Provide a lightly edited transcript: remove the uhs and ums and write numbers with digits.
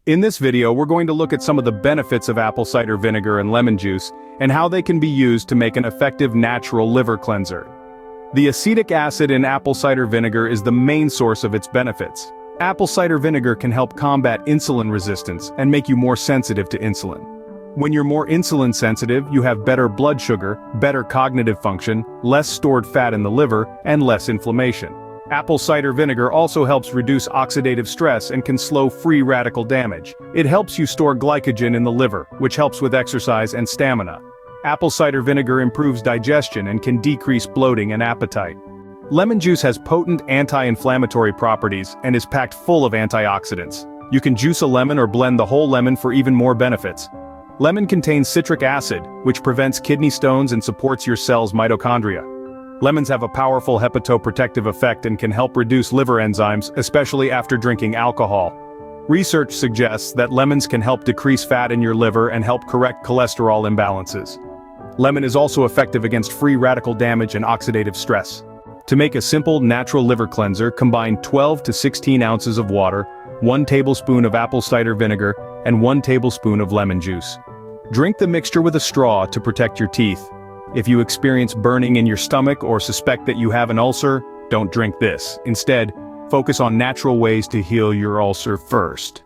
In this video, we're going to look at some of the benefits of apple cider vinegar and lemon juice, and how they can be used to make an effective natural liver cleanser. The acetic acid in apple cider vinegar is the main source of its benefits. Apple cider vinegar can help combat insulin resistance and make you more sensitive to insulin. When you're more insulin sensitive, you have better blood sugar, better cognitive function, less stored fat in the liver, and less inflammation. Apple cider vinegar also helps reduce oxidative stress and can slow free radical damage. It helps you store glycogen in the liver, which helps with exercise and stamina. Apple cider vinegar improves digestion and can decrease bloating and appetite. Lemon juice has potent anti-inflammatory properties and is packed full of antioxidants. You can juice a lemon or blend the whole lemon for even more benefits. Lemon contains citric acid, which prevents kidney stones and supports your cell's mitochondria. Lemons have a powerful hepatoprotective effect and can help reduce liver enzymes, especially after drinking alcohol. Research suggests that lemons can help decrease fat in your liver and help correct cholesterol imbalances. Lemon is also effective against free radical damage and oxidative stress. To make a simple, natural liver cleanser, combine 12 to 16 ounces of water, 1 tablespoon of apple cider vinegar, and 1 tablespoon of lemon juice. Drink the mixture with a straw to protect your teeth. If you experience burning in your stomach or suspect that you have an ulcer, don't drink this. Instead, focus on natural ways to heal your ulcer first.